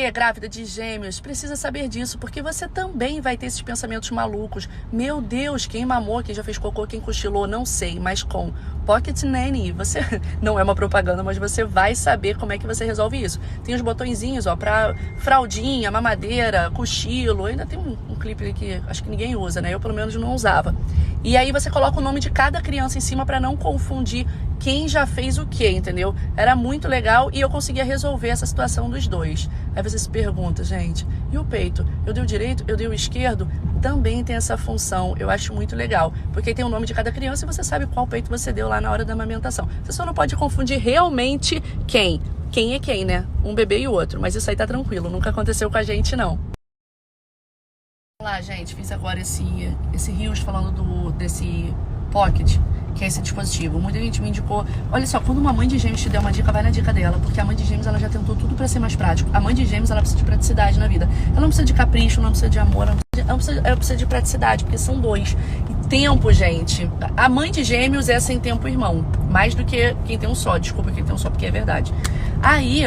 é grávida de gêmeos precisa saber disso, porque você também vai ter esses pensamentos malucos. Meu Deus, quem mamou, quem já fez cocô, quem cochilou, não sei, mas com Pocket Nanny, você não é uma propaganda, mas você vai saber como é que você resolve isso. Tem os botõezinhos, ó, pra fraldinha, mamadeira, cochilo, ainda tem um clipe que acho que ninguém usa, né? Eu pelo menos não usava. E aí você coloca o nome de cada criança em cima pra não confundir quem já fez o quê, entendeu? Era muito legal e eu conseguia resolver essa situação dos dois. Aí você se pergunta, gente, e o peito? Eu dei o direito? Eu dei o esquerdo? Também tem essa função, eu acho muito legal, porque tem o nome de cada criança e você sabe qual peito você deu lá na hora da amamentação. Você só não pode confundir realmente quem é quem, né? Um bebê e o outro, mas isso aí tá tranquilo, nunca aconteceu com a gente, não. Vamos lá, gente, fiz agora esse Reels falando desse Pocket, que é esse dispositivo. Muita gente me indicou, olha só, quando uma mãe de gêmeos te der uma dica, vai na dica dela, porque a mãe de gêmeos, ela já tentou tudo pra ser mais prático. A mãe de gêmeos, ela precisa de praticidade na vida. Ela não precisa de capricho, não precisa de amor, ela precisa de praticidade, porque são dois. E tempo, gente, a mãe de gêmeos é sem tempo, irmão, mais do que quem tem um só, desculpa quem tem um só, porque é verdade. Aí,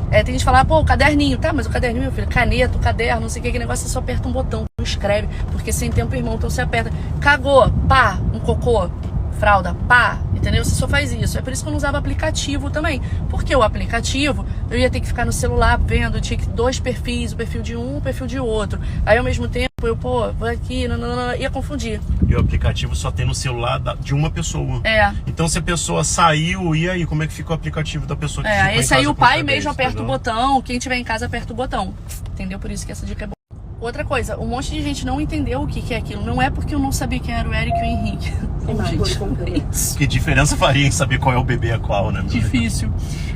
tem gente que fala, pô, o caderninho, tá, mas o caderninho, meu filho, caneta, o caderno, não sei o que negócio, você só aperta um botão, não escreve, porque sem tempo, irmão, então você aperta, cagou, pá, um cocô, fralda, pá, entendeu? Você só faz isso. É por isso que eu não usava aplicativo também. Porque o aplicativo, eu ia ter que ficar no celular vendo, tinha dois perfis, o perfil de um, o perfil de outro. Aí ao mesmo tempo, eu, pô, vou aqui, ia confundir. E o aplicativo só tem no celular de uma pessoa. Então se a pessoa saiu, e aí, como é que fica o aplicativo da pessoa que ficou em casa? Esse aí o pai mesmo aperta o botão, quem tiver em casa aperta o botão. Entendeu? Por isso que essa dica é boa. Outra coisa, um monte de gente não entendeu o que é aquilo. Não é porque eu não sabia quem era o Eric e o Henrique. Gente, que diferença faria em saber qual é o bebê a qual, né? Difícil.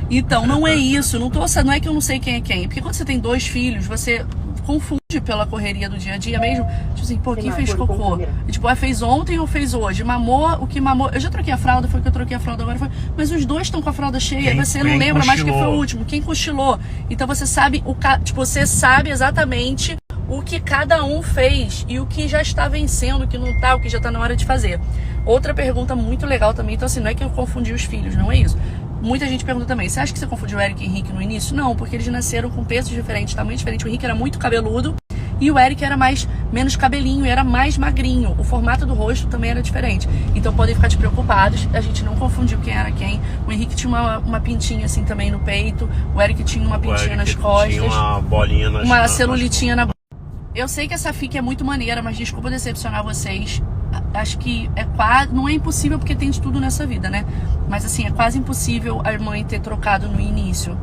Então, não é isso. Não é que eu não sei quem é quem. Porque quando você tem dois filhos, você confunde pela correria do dia a dia mesmo. Tipo assim, pô, quem fez cocô? E, tipo, fez ontem ou fez hoje? Mamou o que mamou? Eu já troquei a fralda, foi que eu troquei a fralda agora. Mas os dois estão com a fralda cheia. Você não lembra mais quem foi o último. Quem cochilou? Então você sabe, você sabe exatamente o que cada um fez e o que já está vencendo, o que não tá, o que já tá na hora de fazer. Outra pergunta muito legal também, então assim, não é que eu confundi os filhos, não é isso. Muita gente pergunta também, você acha que você confundiu o Eric e o Henrique no início? Não, porque eles nasceram com pesos diferentes, tamanhos diferentes. O Henrique era muito cabeludo e o Eric era menos cabelinho e era mais magrinho. O formato do rosto também era diferente. Então podem ficar despreocupados, a gente não confundiu quem era quem. O Henrique tinha uma pintinha assim também no peito, o Eric tinha uma pintinha nas costas. Tinha uma bolinha uma celulitinha na boca. Eu sei que essa fic é muito maneira, mas desculpa decepcionar vocês. Acho que não é impossível porque tem de tudo nessa vida, né? Mas assim, é quase impossível a mãe ter trocado no início.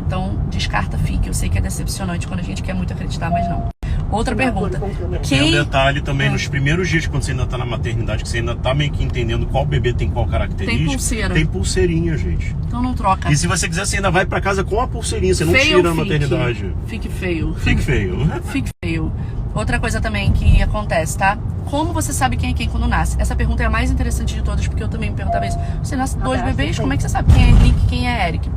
Então, descarta a fic. Eu sei que é decepcionante quando a gente quer muito acreditar, mas não. Outra pergunta. Tem um detalhe também, nos primeiros dias, quando você ainda tá na maternidade, que você ainda tá meio que entendendo qual bebê tem qual característica. Tem pulseira. Tem pulseirinha, gente. Então não troca. E se você quiser, você ainda vai pra casa com a pulseirinha, você não tira na maternidade. Fique feio. Fique feio. Fique feio. Outra coisa também que acontece, tá? Como você sabe quem é quem quando nasce? Essa pergunta é a mais interessante de todas, porque eu também me perguntava isso. Você nasce dois bebês, como é que você sabe quem é Henrique e quem é Eric?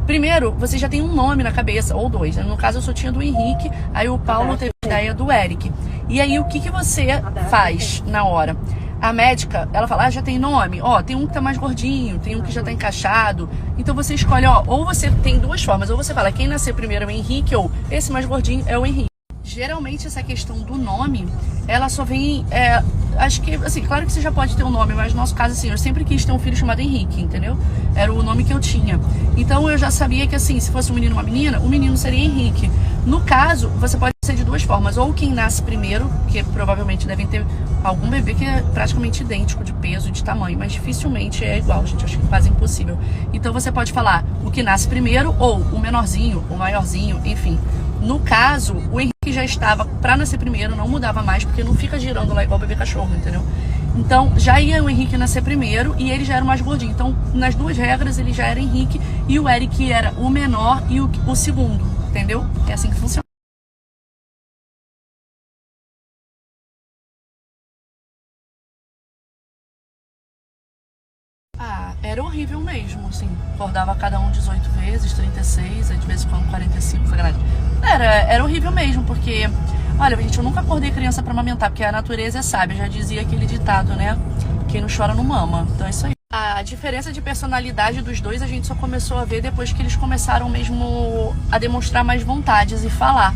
Primeiro, você já tem um nome na cabeça, ou dois. No caso, eu só tinha do Henrique, aí o Paulo teve a ideia do Eric. E aí, o que você faz na hora? A médica, ela fala, já tem nome? Ó, tem um que tá mais gordinho, tem um que já tá encaixado. Então você escolhe, ou você tem duas formas. Ou você fala, quem nasceu primeiro é o Henrique, ou esse mais gordinho é o Henrique. Geralmente essa questão do nome, ela só vem, acho que, assim, claro que você já pode ter um nome, mas no nosso caso, assim, eu sempre quis ter um filho chamado Henrique, entendeu? Era o nome que eu tinha. Então eu já sabia que, assim, se fosse um menino ou uma menina, o menino seria Henrique. No caso, você pode ser de duas formas, ou quem nasce primeiro, que provavelmente devem ter algum bebê que é praticamente idêntico de peso e de tamanho, mas dificilmente é igual, gente, acho que quase impossível. Então você pode falar o que nasce primeiro, ou o menorzinho, o maiorzinho, enfim. No caso, o Henrique já estava pra nascer primeiro, não mudava mais, porque não fica girando lá igual bebê cachorro, entendeu? Então, já ia o Henrique nascer primeiro e ele já era o mais gordinho. Então, nas duas regras, ele já era Henrique e o Eric era o menor e o segundo, entendeu? É assim que funciona. Era horrível mesmo, assim. Acordava cada um 18 vezes, 36, aí de vez em quando 45, sacanagem. Era horrível mesmo, porque... Olha, gente, eu nunca acordei criança pra amamentar, porque a natureza é sábia, já dizia aquele ditado, né? Quem não chora não mama. Então é isso aí. diferença de personalidade dos dois a gente só começou a ver depois que eles começaram mesmo a demonstrar mais vontades e falar.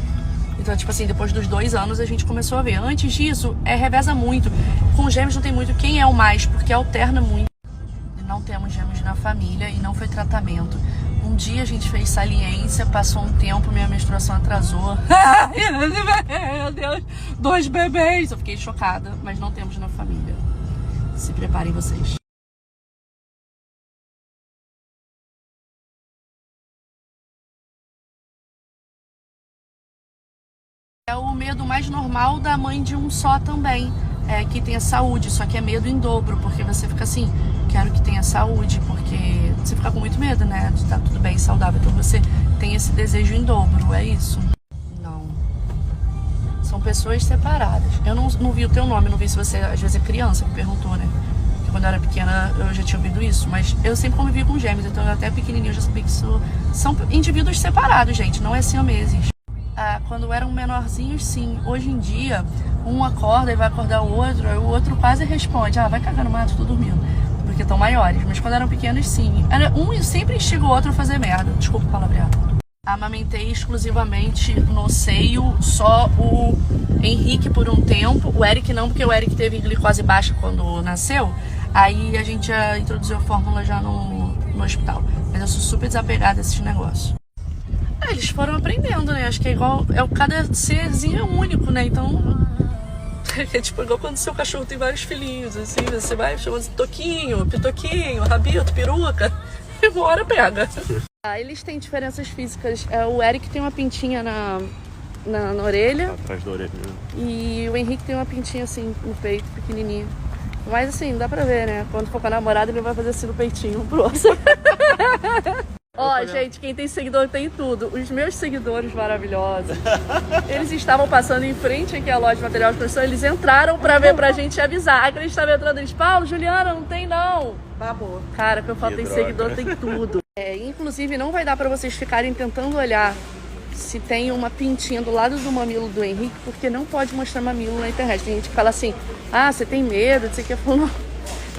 Então, tipo assim, depois dos 2 anos a gente começou a ver. Antes disso, reveza muito. Com gêmeos não tem muito quem é o mais, porque alterna muito. Não temos gêmeos na família e não foi tratamento. Um dia a gente fez saliência, passou um tempo, minha menstruação atrasou. Meu Deus, 2 bebês! Eu fiquei chocada, mas não temos na família. Se preparem vocês. É o medo mais normal da mãe de um só também, que tenha saúde, só que é medo em dobro, porque você fica assim, quero que tenha saúde, porque você fica com muito medo, né, de estar tudo bem, saudável, então você tem esse desejo em dobro, é isso? Não. São pessoas separadas. Eu não vi o teu nome, não vi se você, às vezes é criança que perguntou, né, porque quando eu era pequena eu já tinha ouvido isso, mas eu sempre convivi com gêmeos, então eu até pequenininho eu já sabia que isso são indivíduos separados, gente, não é siameses. Quando eram menorzinhos, sim. Hoje em dia, um acorda e vai acordar o outro quase responde, vai cagar no mato, tô dormindo, porque estão maiores. Mas quando eram pequenos, sim. Um sempre instiga o outro a fazer merda. Desculpa o palavreado. Amamentei exclusivamente no seio, só o Henrique por um tempo. O Eric não, porque o Eric teve glicose baixa quando nasceu. Aí a gente já introduziu a fórmula já no hospital. Mas eu sou super desapegada a esse negócio. Eles foram aprendendo, né? Acho que é igual. Cada serzinho é único, né? Então. É tipo igual quando seu cachorro tem vários filhinhos, assim. Você vai chamando de Toquinho, Pitoquinho, Rabito, Peruca. E uma hora pega. Eles têm diferenças físicas. O Eric tem uma pintinha na orelha. Atrás da orelha. E o Henrique tem uma pintinha assim no peito, pequenininha. Mas assim, dá pra ver, né? Quando for com a namorada, ele vai fazer assim no peitinho pro outro. Gente, quem tem seguidor tem tudo. Os meus seguidores maravilhosos, eles estavam passando em frente aqui à loja de material de construção, eles entraram pra ver, pra gente avisar. Aí quando a gente tava entrando, eles, Paulo, Juliana, não tem não. Babou. Cara, que eu falo, tem seguidor, tem tudo. Inclusive, não vai dar pra vocês ficarem tentando olhar se tem uma pintinha do lado do mamilo do Henrique, porque não pode mostrar mamilo na internet. Tem gente que fala assim, você tem medo, você quer falar.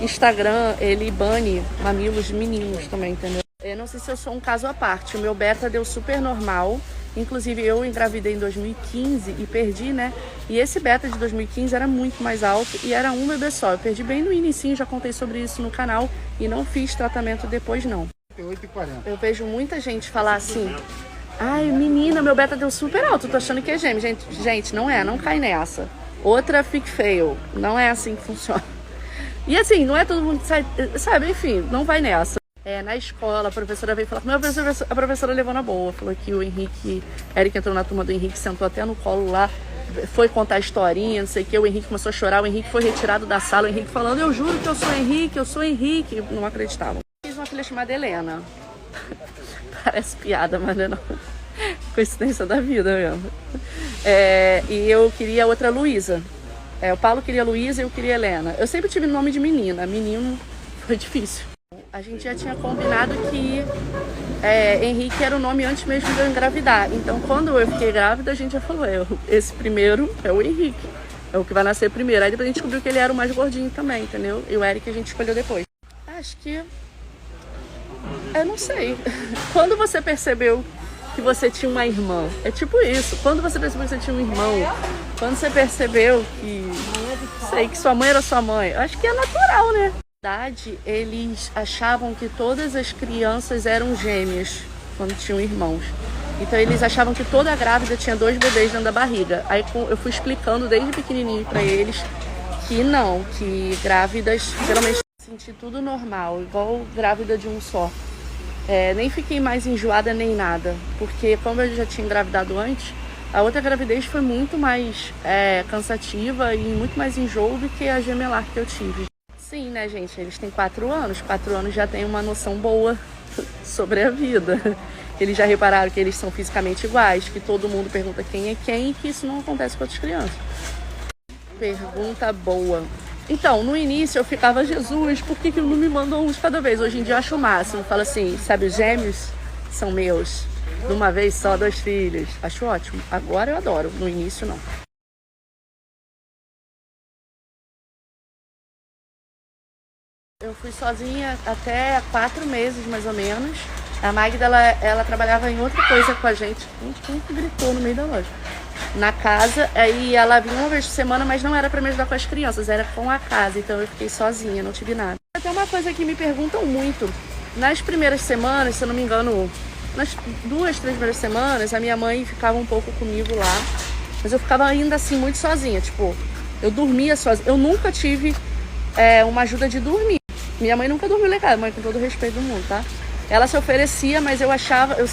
Instagram, ele bane mamilos de meninos também, entendeu? Eu não sei se eu sou um caso à parte. O meu beta deu super normal. Inclusive, eu engravidei em 2015 e perdi, né? E esse beta de 2015 era muito mais alto e era um bebê só. Eu perdi bem no início, já contei sobre isso no canal e não fiz tratamento depois, não. 8,40. Eu vejo muita gente falar assim, menina, meu beta deu super alto, tô achando que é gêmeo. Gente, não é, não cai nessa. Outra fic fail. Não é assim que funciona. E assim, não é todo mundo que sabe, enfim, não vai nessa. Na escola, a professora veio falar, a professora levou na boa, falou que o Eric entrou na turma do Henrique, sentou até no colo lá, foi contar a historinha, não sei o que, o Henrique começou a chorar, o Henrique foi retirado da sala, o Henrique falando, eu juro que eu sou Henrique, não acreditavam. Fiz uma filha chamada Helena, parece piada, mas não, coincidência da vida mesmo. E eu queria outra Luísa, o Paulo queria Luísa e eu queria Helena. Eu sempre tive nome de menina, menino foi difícil. A gente já tinha combinado que Henrique era o nome antes mesmo de eu engravidar. Então, quando eu fiquei grávida, a gente já falou, esse primeiro é o Henrique. É o que vai nascer primeiro. Aí depois a gente descobriu que ele era o mais gordinho também, entendeu? E o Eric a gente escolheu depois. Acho que... Eu não sei. Quando você percebeu que você tinha uma irmã? É tipo isso. Quando você percebeu que você tinha um irmão? Quando você percebeu que sua mãe era sua mãe? Acho que é natural, né? Na verdade, eles achavam que todas as crianças eram gêmeas quando tinham irmãos. Então eles achavam que toda grávida tinha 2 bebês dentro da barriga. Aí eu fui explicando desde pequenininho pra eles que não, que grávidas geralmente sentem tudo normal, igual grávida de um só. Nem fiquei mais enjoada nem nada, porque como eu já tinha engravidado antes, a outra gravidez foi muito mais cansativa e muito mais enjoo do que a gemelar que eu tive. Sim, né, gente? Eles têm 4 anos. 4 anos já tem uma noção boa sobre a vida. Eles já repararam que eles são fisicamente iguais, que todo mundo pergunta quem é quem e que isso não acontece com outras crianças. Pergunta boa. Então, no início eu ficava, Jesus, por que não me mandou um de cada vez? Hoje em dia eu acho o máximo. Fala assim, sabe, os gêmeos são meus. De uma vez só, 2 filhos. Acho ótimo. Agora eu adoro. No início, não. eu fui sozinha até 4 meses, mais ou menos. A Magda, ela trabalhava em outra coisa com a gente. Quem gritou no meio da loja? Na casa, aí ela vinha uma vez por semana, mas não era pra me ajudar com as crianças, era com a casa, então eu fiquei sozinha, não tive nada. Até uma coisa que me perguntam muito, nas primeiras semanas, se eu não me engano, nas 2, 3 primeiras semanas, a minha mãe ficava um pouco comigo lá, mas eu ficava ainda assim muito sozinha, tipo, eu dormia sozinha, eu nunca tive uma ajuda de dormir. Minha mãe nunca dormiu lá em casa, mãe, com todo o respeito do mundo, tá? Ela se oferecia, mas eu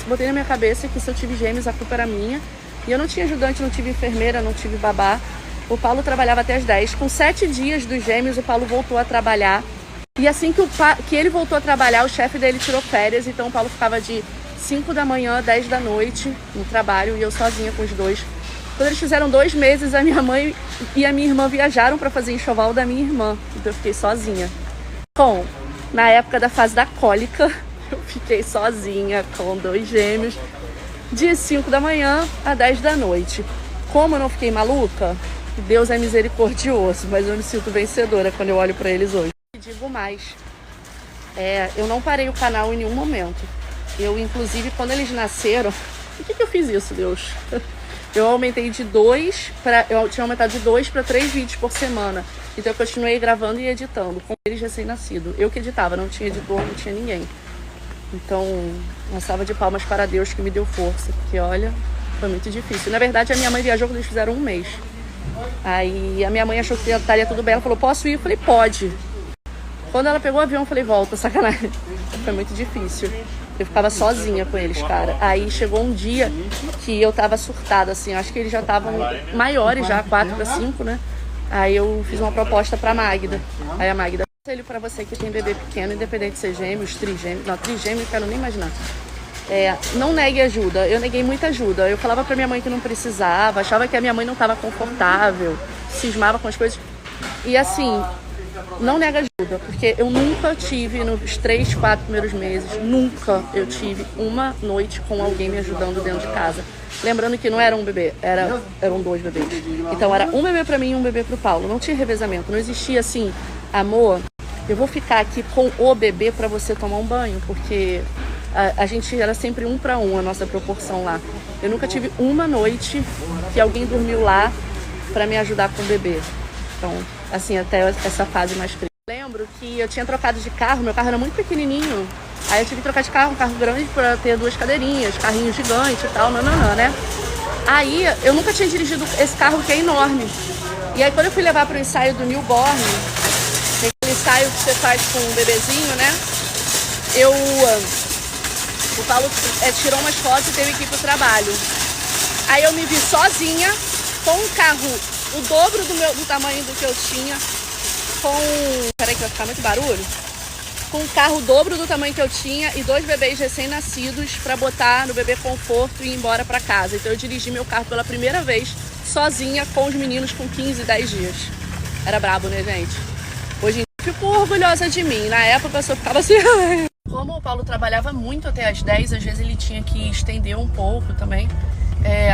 botei na minha cabeça que se eu tive gêmeos, a culpa era minha. E eu não tinha ajudante, não tive enfermeira, não tive babá. O Paulo trabalhava até as 10. Com 7 dias dos gêmeos, o Paulo voltou a trabalhar. E assim que ele voltou a trabalhar, o chefe dele tirou férias. Então o Paulo ficava de 5 da manhã, 10 da noite no trabalho. E eu sozinha com os dois. Quando eles fizeram 2 meses, a minha mãe e a minha irmã viajaram para fazer enxoval da minha irmã. Então eu fiquei sozinha. Bom, na época da fase da cólica, eu fiquei sozinha com 2 gêmeos. De 5 da manhã a 10 da noite. Como eu não fiquei maluca, Deus é misericordioso, mas eu me sinto vencedora quando eu olho pra eles hoje. E digo mais, eu não parei o canal em nenhum momento. Eu, inclusive, quando eles nasceram, por que eu fiz isso, Deus? Eu aumentei de 2 eu tinha aumentado de 2 para 3 vídeos por semana. Então eu continuei gravando e editando, com eles recém-nascidos. Eu que editava, não tinha editor, não tinha ninguém. Então, uma salva de palmas para Deus que me deu força, porque olha, foi muito difícil. Na verdade, a minha mãe viajou quando eles fizeram 1 mês. Aí a minha mãe achou que estaria tudo bem, ela falou, posso ir? Eu falei, pode. Quando ela pegou o avião, eu falei, volta, sacanagem. Foi muito difícil. Eu ficava sozinha com eles, cara. Aí chegou um dia que eu tava surtada, assim, acho que eles já estavam maiores já, 4 para 5, né? Aí eu fiz uma proposta pra Magda. Aí a Magda, conselho pra você que tem bebê pequeno, independente de ser gêmeos, trigêmeos, não, trigêmeo não quero nem imaginar. Não negue ajuda. Eu neguei muita ajuda. Eu falava pra minha mãe que não precisava, achava que a minha mãe não estava confortável, cismava com as coisas. E assim, não nega ajuda, porque eu nunca tive, nos 3, 4 primeiros meses, nunca eu tive uma noite com alguém me ajudando dentro de casa. Lembrando que não era um bebê, eram 2 bebês. Então era um bebê pra mim e um bebê pro Paulo. Não tinha revezamento, não existia assim, amor, eu vou ficar aqui com o bebê pra você tomar um banho, porque a gente era sempre 1 para 1 a nossa proporção lá. Eu nunca tive uma noite que alguém dormiu lá pra me ajudar com o bebê. Então, assim, até essa fase mais crítica. Lembro que eu tinha trocado de carro, meu carro era muito pequenininho. Aí eu tive que trocar de carro, um carro grande pra ter 2 cadeirinhas, carrinho gigante e tal, né? Aí eu nunca tinha dirigido esse carro que é enorme. E aí quando eu fui levar pro ensaio do newborn, aquele ensaio que você faz com um bebezinho, né? O Paulo tirou umas fotos e teve que ir pro trabalho. Aí eu me vi sozinha, com um carro o dobro do tamanho do que eu tinha, peraí que vai ficar muito barulho. Com um carro o dobro do tamanho que eu tinha e 2 bebês recém-nascidos pra botar no bebê conforto e ir embora pra casa. Então eu dirigi meu carro pela primeira vez, sozinha, com os meninos com 15 e 10 dias. Era brabo, né, gente? Hoje em dia eu fico orgulhosa de mim. Na época a pessoa ficava assim... Como o Paulo trabalhava muito até as 10, às vezes ele tinha que estender um pouco também.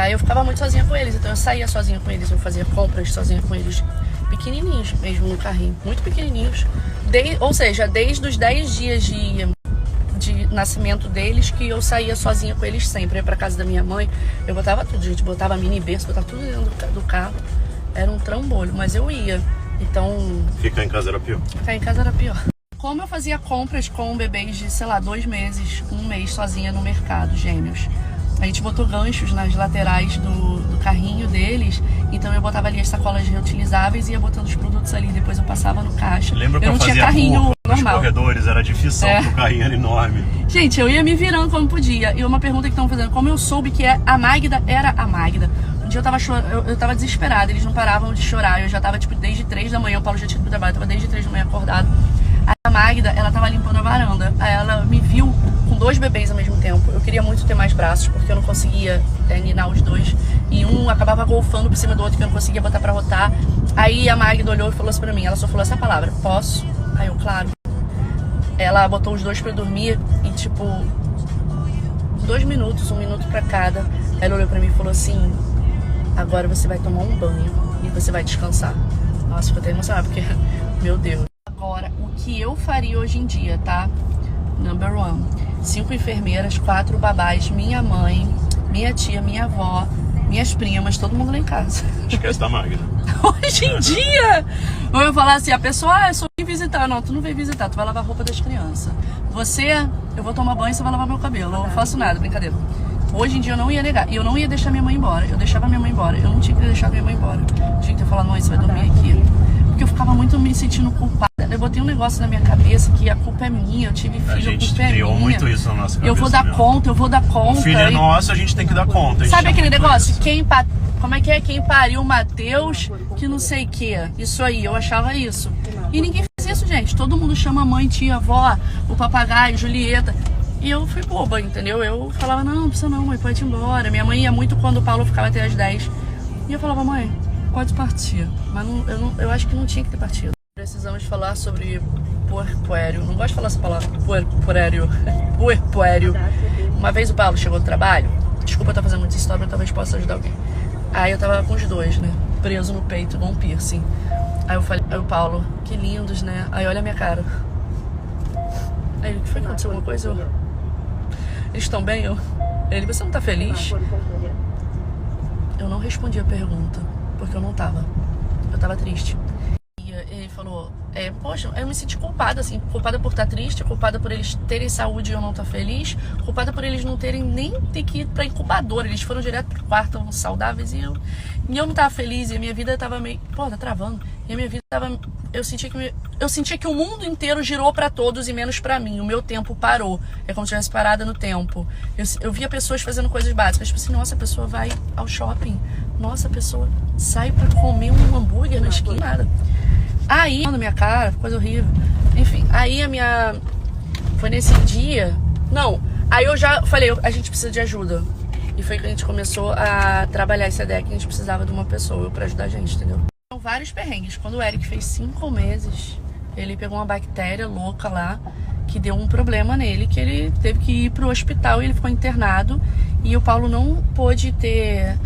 Aí eu ficava muito sozinha com eles, então eu saía sozinha com eles, eu fazia compras sozinha com eles, pequenininhos mesmo no carrinho, muito pequenininhos. Ou seja, desde os 10 dias de nascimento deles que eu saía sozinha com eles sempre. Eu ia pra casa da minha mãe, eu botava tudo, gente, botava mini berço, botava tudo dentro do carro. Era um trambolho, mas eu ia. Então... Ficar em casa era pior? Ficar em casa era pior. Como eu fazia compras com bebês de, sei lá, 2 meses, 1 mês sozinha no mercado, gêmeos. A gente botou ganchos nas laterais do carrinho deles, então eu botava ali as sacolas reutilizáveis e ia botando os produtos ali, depois eu passava no caixa. Lembra que eu não tinha fazia carrinho normal. Nos corredores, era difícil, porque o carrinho era enorme. Gente, eu ia me virando como podia. E uma pergunta que estão fazendo, como eu soube que a Magda era a Magda? Um dia eu tava desesperada, eles não paravam de chorar, eu já tava tipo desde 3 da manhã, o Paulo já tinha ido pro trabalho, eu tava desde 3 da manhã acordado. A Magda, ela tava limpando a varanda, aí ela me viu com 2 bebês ao mesmo tempo. Eu queria muito ter mais braços, porque eu não conseguia ninar os 2. E um acabava golfando por cima do outro, que eu não conseguia botar pra rotar. Aí a Magda olhou e falou assim pra mim, ela só falou essa palavra, posso? Aí eu, claro. Ela botou os 2 pra dormir e tipo, 2 minutos, 1 minuto pra cada. Ela olhou pra mim e falou assim, agora você vai tomar um banho e você vai descansar. Nossa, ficou até emocionada, porque, meu Deus. Agora, o que eu faria hoje em dia, tá? Number 1. 5 enfermeiras, 4 babás, minha mãe, minha tia, minha avó, minhas primas, todo mundo lá em casa. Esquece da Magda. Hoje em dia, eu ia falar assim, a pessoa, eu só vim visitar. Não, tu não vem visitar, tu vai lavar a roupa das crianças. Você, eu vou tomar banho, você vai lavar meu cabelo. Eu não faço nada, brincadeira. Hoje em dia eu não ia negar. E eu não ia deixar minha mãe embora. Eu deixava minha mãe embora. Eu não tinha que deixar minha mãe embora. Eu tinha que ter falado, mãe, você vai dormir aqui. Porque eu ficava muito me sentindo culpada. Eu botei um negócio na minha cabeça que a culpa é minha, eu tive filho, a gente culpa é criou minha. Muito isso na nossa cabeça. Eu vou dar conta, eu vou dar conta. O filho é nosso, a gente tem que dar conta. Sabe aquele negócio? Como é que é? Quem pariu o Mateus, que não sei o que. Isso aí, eu achava isso. E ninguém faz isso, gente. Todo mundo chama mãe, tia, avó, o papagaio, Julieta. E eu fui boba, entendeu? Eu falava, não precisa não, mãe, pode ir embora. Minha mãe ia muito quando o Paulo ficava até às 10. E eu falava, mãe, pode partir. Mas eu acho que não tinha que ter partido. Precisamos falar sobre puerpuério. Não gosto de falar essa palavra, puerpuério. Puerpuério. Uma vez o Paulo chegou do trabalho. Desculpa eu estar fazendo muita história, mas talvez possa ajudar alguém. Aí eu tava com os dois, né? Preso no peito, com um piercing. Aí eu falei, aí o Paulo, que lindos, né? Aí olha a minha cara. Aí ele, o que foi que aconteceu? Alguma coisa? Eles estão bem? Ele, você não tá feliz? Eu não respondi a pergunta, porque eu não tava. Eu tava triste. E ele falou, poxa, eu me senti culpada, assim. Culpada por estar triste, culpada por eles terem saúde e eu não estar feliz. Culpada por eles não terem nem ter que ir pra incubadora. Eles foram direto pro quarto, saudáveis, e eu não tava feliz. E a minha vida tava meio... Pô, tá travando. E a minha vida tava... Eu sentia que o mundo inteiro girou pra todos e menos pra mim. O meu tempo parou. É como se tivesse parada no tempo. Eu via pessoas fazendo coisas básicas. Tipo assim, nossa, a pessoa vai ao shopping. Nossa, a pessoa sai pra comer um hambúrguer na esquina. Nada. Aí, na minha cara, coisa horrível. Enfim, aí foi nesse dia... Não, aí eu já falei, a gente precisa de ajuda. E foi que a gente começou a trabalhar essa ideia que a gente precisava de uma pessoa pra ajudar a gente, entendeu? São vários perrengues. Quando o Eric fez 5 meses, ele pegou uma bactéria louca lá, que deu um problema nele, que ele teve que ir pro hospital e ele ficou internado. E o Paulo não pôde ter...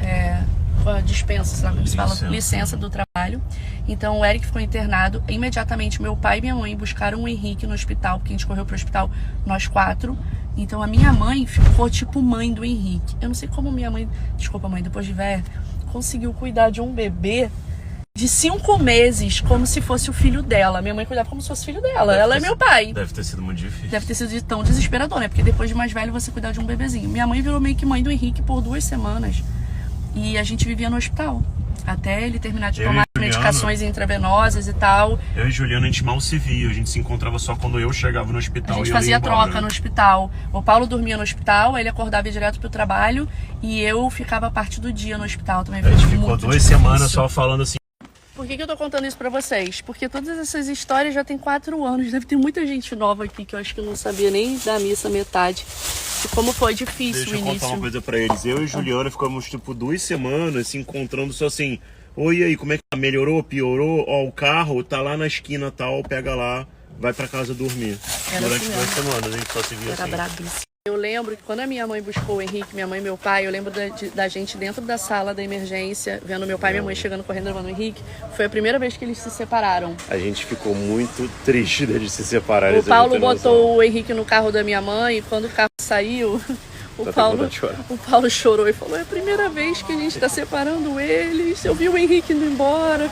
dispensa, sabe como se fala? Licença do trabalho. Então o Eric ficou internado. Imediatamente meu pai e minha mãe buscaram o Henrique no hospital, porque a gente correu pro hospital nós 4. Então a minha mãe ficou tipo mãe do Henrique. Eu não sei como minha mãe, desculpa mãe, depois de velha, conseguiu cuidar de um bebê de 5 meses, como se fosse o filho dela. Minha mãe cuidava como se fosse filho dela. Ela é meu pai. Deve ter sido muito difícil. Deve ter sido tão desesperador, né? Porque depois de mais velho você cuidar de um bebezinho. Minha mãe virou meio que mãe do Henrique por 2 semanas. E a gente vivia no hospital, até ele terminar de tomar medicações intravenosas e tal. Eu e Juliana, a gente mal se via, a gente se encontrava só quando eu chegava no hospital. A gente fazia troca no hospital. O Paulo dormia no hospital, ele acordava e ia direto pro trabalho, e eu ficava a parte do dia no hospital também. A gente ficou 2 semanas só falando assim. Por que eu tô contando isso pra vocês? Porque todas essas histórias já tem 4 anos. Deve ter muita gente nova aqui que eu acho que não sabia nem da missa metade. E como foi difícil o início. Deixa eu contar uma coisa pra eles. Eu e Juliana ficamos tipo 2 semanas se encontrando só assim. Oi, e aí, como é que tá? Melhorou? Piorou? Ó, o carro tá lá na esquina tal, pega lá, vai pra casa dormir. Durante 2 semanas a gente só se via assim. Era brabíssimo. Eu lembro que quando a minha mãe buscou o Henrique, minha mãe e meu pai, eu lembro da gente dentro da sala da emergência, vendo meu pai e minha mãe chegando correndo levando o Henrique. Foi a primeira vez que eles se separaram. A gente ficou muito triste deles se separarem. O Paulo botou o Henrique no carro da minha mãe e quando o carro saiu, o Paulo chorou e falou, é a primeira vez que a gente tá separando eles, eu vi o Henrique indo embora.